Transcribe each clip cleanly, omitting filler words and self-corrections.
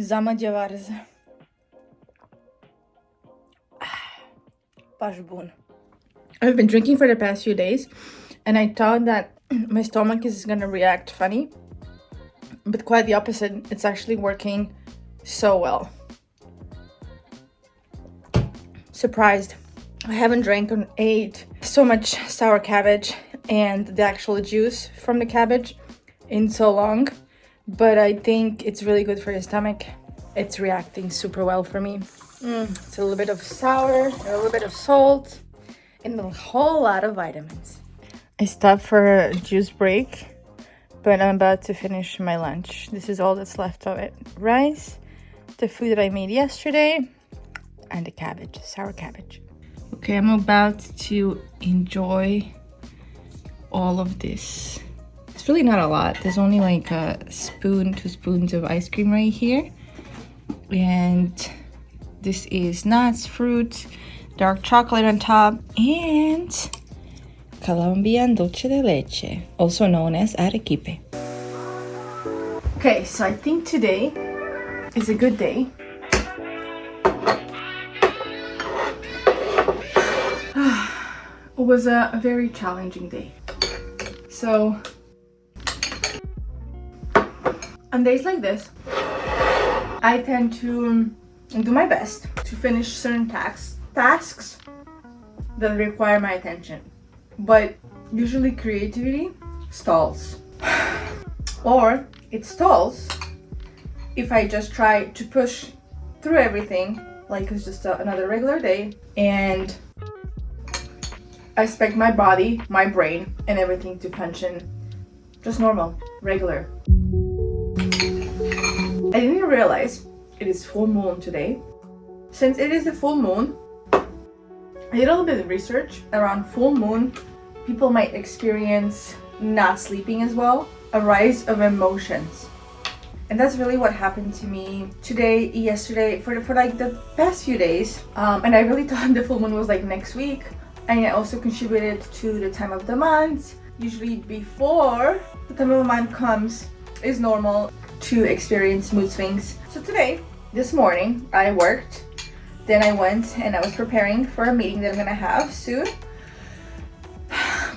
Zamacı varız. Pashbun. I've been drinking for the past few days, and I thought that my stomach is gonna react funny, but quite the opposite. It's actually working so well. Surprised. I haven't drank or ate so much sour cabbage and the actual juice from the cabbage in so long, but I think it's really good for your stomach. It's reacting super well for me. It's a little bit of sour, a little bit of salt, and a whole lot of vitamins. I stopped for a juice break, but I'm about to finish my lunch. This is all that's left of it. Rice, the food that I made yesterday, and the cabbage, sour cabbage. Okay, I'm about to enjoy all of this. It's really not a lot. There's only like a spoon, 2 spoons of ice cream right here. And this is nuts, fruit, dark chocolate on top, and Colombian dulce de leche, also known as arequipe. Okay, so I think today is a good day. It was a very challenging day. So, on days like this, I tend to do my best to finish certain tasks that require my attention. But usually creativity stalls. Or it stalls if I just try to push through everything like it's just another regular day, and I expect my body, my brain, and everything to function just normal, regular. I didn't realize it is full moon today. Since it is the full moon, I did a little bit of research. Around full moon, people might experience not sleeping as well, a rise of emotions. And that's really what happened to me today, yesterday, for like the past few days. And I really thought the full moon was like next week. And it also contributed to the time of the month. Usually before the time of the month comes, is normal to experience mood swings. So today, this morning, I worked. Then I went and I was preparing for a meeting that I'm gonna have soon.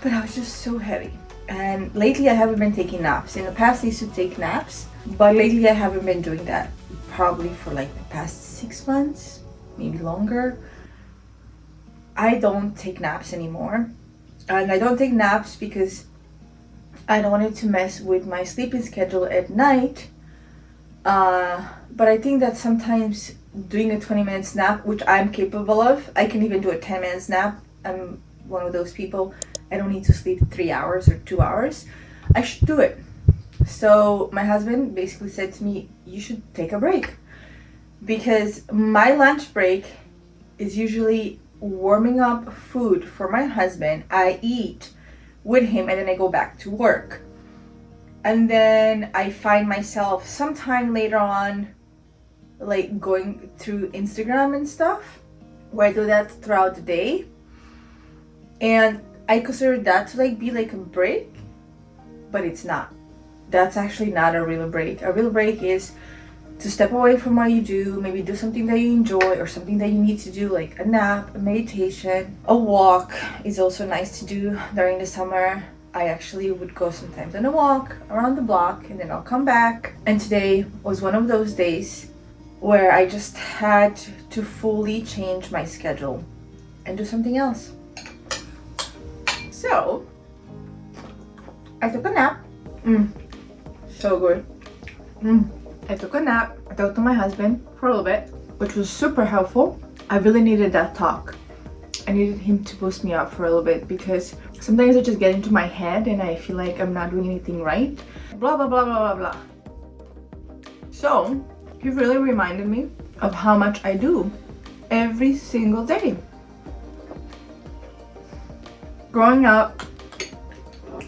But I was just so heavy. And lately I haven't been taking naps. In the past I used to take naps, but lately I haven't been doing that. Probably for like the past 6 months, maybe longer. I don't take naps anymore. And I don't take naps because I don't want it to mess with my sleeping schedule at night. But I think that sometimes doing a 20-minute nap, which I'm capable of, I can even do a 10-minute nap. I'm one of those people. I don't need to sleep 3 hours or 2 hours. I should do it. So my husband basically said to me, you should take a break. Because my lunch break is usually warming up food for my husband. I eat with him and then I go back to work. And then I find myself sometime later on like going through Instagram and stuff, where I do that throughout the day. And I consider that to like be like a break, but it's not. That's actually not a real break. A real break is to step away from what you do, maybe do something that you enjoy or something that you need to do, like a nap, a meditation, a walk is also nice to do during the summer. I actually would go sometimes on a walk around the block and then I'll come back. And today was one of those days where I just had to fully change my schedule and do something else. So, I took a nap. So good. I took a nap. I talked to my husband for a little bit, which was super helpful. I really needed that talk. I needed him to boost me up for a little bit because sometimes I just get into my head and I feel like I'm not doing anything right. Blah, blah, blah, blah, blah, blah. So, he really reminded me of how much I do every single day. Growing up,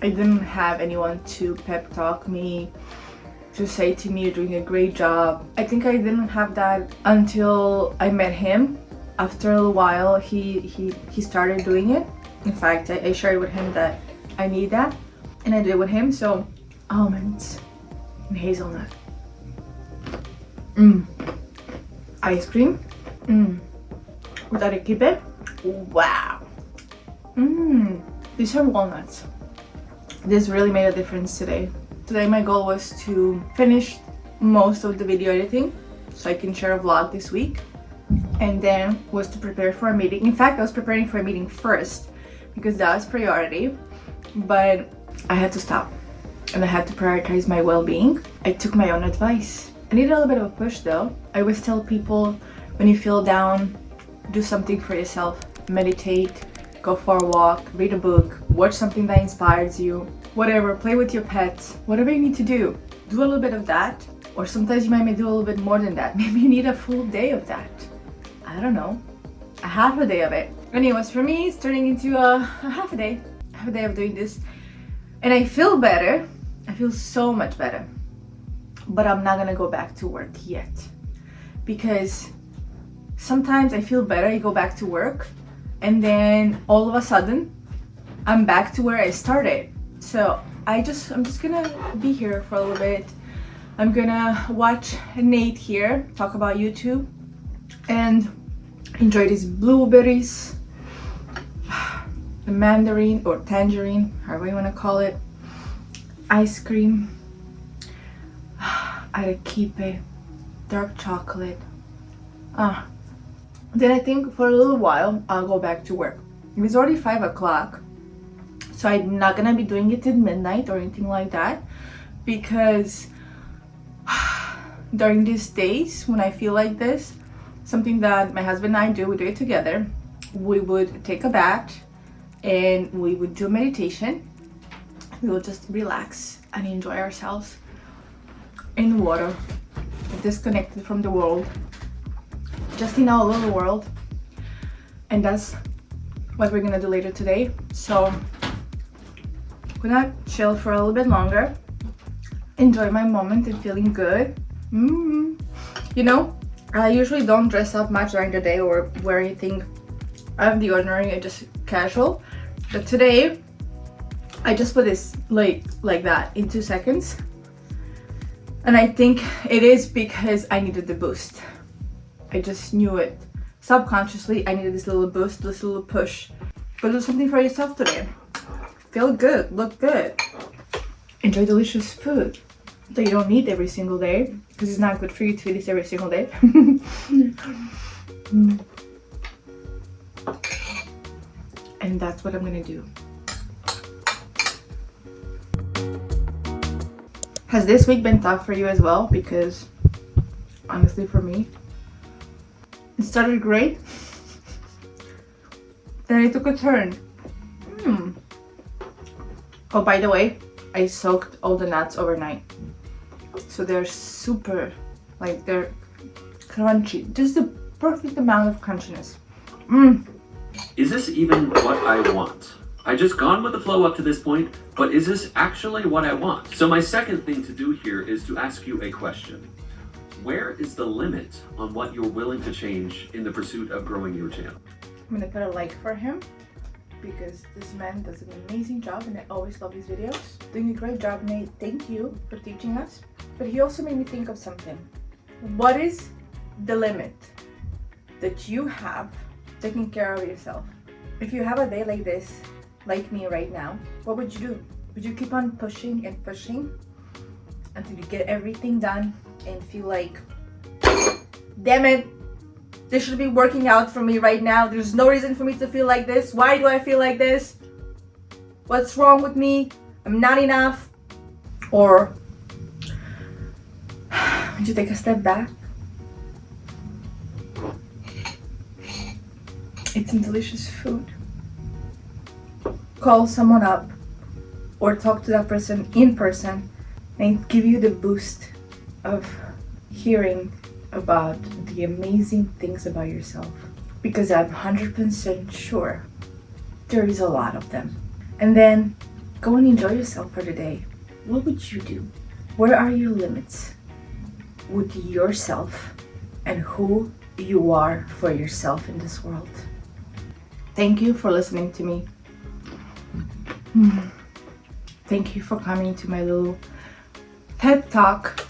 I didn't have anyone to pep talk me, to say to me, you're doing a great job. I think I didn't have that until I met him. After a little while, he started doing it. In fact, I shared with him that I need that, and I did with him. So, almonds and hazelnut. Ice cream. With arequipe. Wow. These are walnuts. This really made a difference today. Today my goal was to finish most of the video editing so I can share a vlog this week, and then was to prepare for a meeting. In fact, I was preparing for a meeting first because that was priority, but I had to stop and I had to prioritize my well-being. I took my own advice. I need a little bit of a push though. I always tell people, when you feel down, do something for yourself. Meditate, go for a walk, read a book, watch something that inspires you, whatever, play with your pets, whatever you need to do. Do a little bit of that, or sometimes you might do a little bit more than that. Maybe you need a full day of that. I don't know, a half a day of it. Anyways, for me, it's turning into a half a day of doing this. And I feel better. I feel so much better. But I'm not gonna go back to work yet. Because sometimes I feel better, I go back to work, and then all of a sudden, I'm back to where I started. So I'm just gonna be here for a little bit. I'm gonna watch Nate here talk about YouTube and enjoy these blueberries, the mandarin or tangerine, however you wanna call it, ice cream, arequipe, dark chocolate. Then I think for a little while I'll go back to work. It's already 5 o'clock, so I'm not gonna be doing it till midnight or anything like that, because during these days when I feel like this, something that my husband and I do, we do it together. We would take a bath and we would do meditation. We will just relax and enjoy ourselves in the water, disconnected from the world, just in our little world. And that's what we're gonna do later today. So I'm gonna chill for a little bit longer, enjoy my moment and feeling good. You know, I usually don't dress up much during the day or wear anything out of the ordinary. I just casual, but today I just put this like that in 2 seconds, and I think it is because I needed the boost. I just knew it subconsciously. I needed this little boost, this little push. Go do something for yourself today. Feel good, look good, enjoy delicious food that you don't eat every single day, because it's not good for you to eat this every single day. And that's what I'm gonna do. Has this week been tough for you as well? Because honestly, for me, it started great, then it took a turn. Oh, by the way, I soaked all the nuts overnight, so they're super, like, they're crunchy, just the perfect amount of crunchiness. Is this even what I want? I just gone with the flow up to this point, but is this actually what I want? So my second thing to do here is to ask you a question. Where is the limit on what you're willing to change in the pursuit of growing your channel? I'm gonna put a like for him, because this man does an amazing job and I always love his videos. Doing a great job, Nate. Thank you for teaching us. But he also made me think of something. What is the limit that you have taking care of yourself? If you have a day like this, like me right now, what would you do? Would you keep on pushing and pushing until you get everything done and feel like, damn it, this should be working out for me right now. There's no reason for me to feel like this. Why do I feel like this? What's wrong with me? I'm not enough. Or would you take a step back? Eat some delicious food. Call someone up or talk to that person in person and give you the boost of hearing about the amazing things about yourself, because I'm 100% sure there is a lot of them. And then go and enjoy yourself for the day. What would you do? Where are your limits with yourself and who you are for yourself in this world? Thank you for listening to me. Thank you for coming to my little TED Talk